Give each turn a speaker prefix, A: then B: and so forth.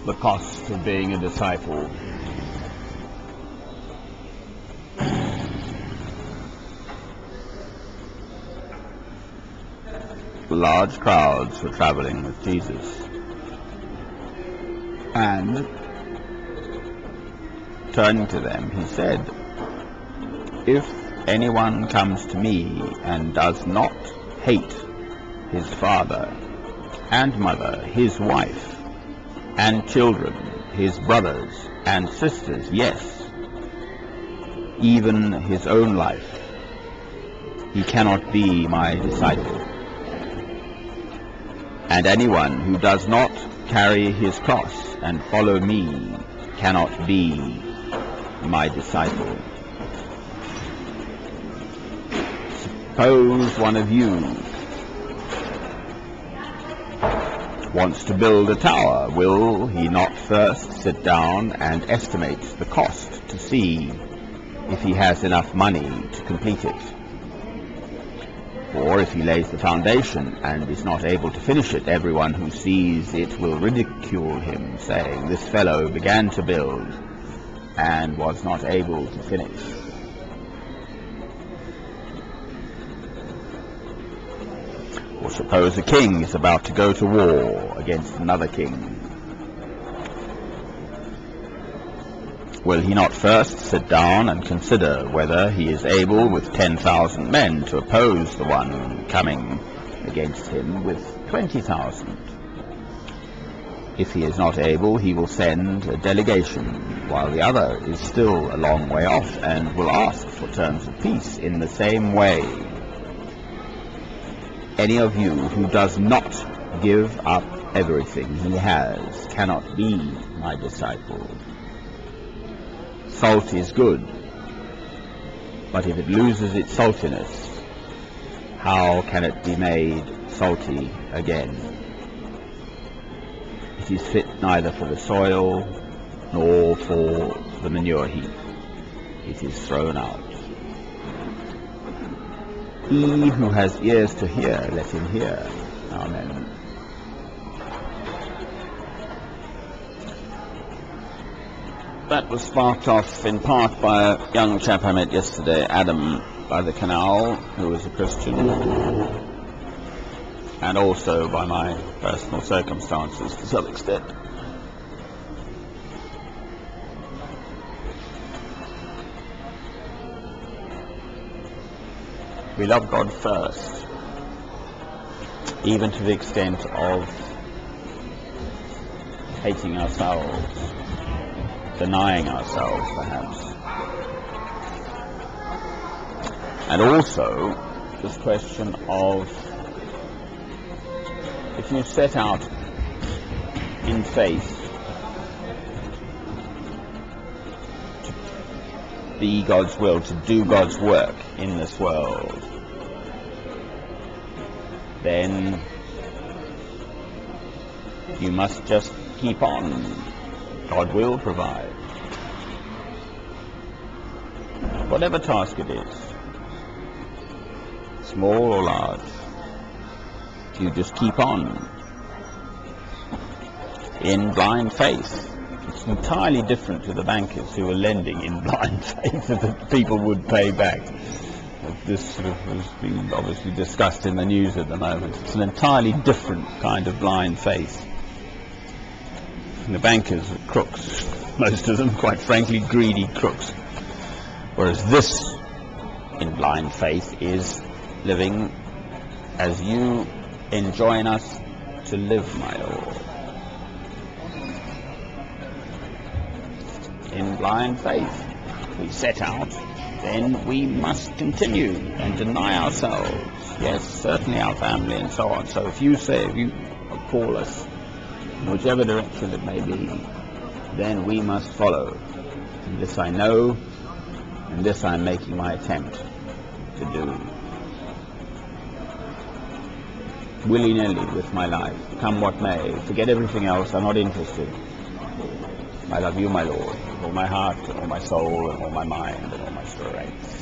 A: the cost of being a disciple. Large crowds were traveling with Jesus, and turning to them, he said, "If anyone comes to me and does not hate his father and mother, his wife and children, his brothers and sisters, yes, even his own life, he cannot be my disciple. And anyone who does not carry his cross and follow me cannot be my disciple." Suppose one of you wants to build a tower. Will he not first sit down and estimate the cost to see if he has enough money to complete it? For if he lays the foundation and is not able to finish it, everyone who sees it will ridicule him, saying, "This fellow began to build and was not able to finish." Or suppose a king is about to go to war against another king. Will he not first sit down and consider whether he is able with 10,000 men to oppose the one coming against him with 20,000? If he is not able, he will send a delegation, while the other is still a long way off, and will ask for terms of peace. In the same way, any of you who does not give up everything he has cannot be my disciple. Salt is good, but if it loses its saltiness, how can it be made salty again? It is fit neither for the soil nor for the manure heap. It is thrown out. He who has ears to hear, let him hear. Amen. That was sparked off in part by a young chap I met yesterday, Adam, by the canal, who was a Christian, and also by my personal circumstances to some extent. We love God first, even to the extent of hating ourselves, denying ourselves perhaps. And also this question of, if you set out in faith to be God's will, to do God's work in this world, then you must just keep on. God will provide. Whatever task it is, small or large, you just keep on in blind faith. It's entirely different to the bankers who are lending in blind faith that people would pay back. This sort of has been obviously discussed in the news at the moment. It's an entirely different kind of blind faith. And the bankers are crooks, most of them, quite frankly, greedy crooks. Whereas this, in blind faith, is living as you enjoin us to live, my Lord. In blind faith, we set out, then we must continue and deny ourselves. Yes, certainly our family and so on. So if you call us, in whichever direction it may be, then we must follow. And this I know, and this I'm making my attempt to do. Willy-nilly with my life, come what may, forget everything else, I'm not interested. I love you, my Lord, with all my heart, and all my soul, and all my mind, and all my strength.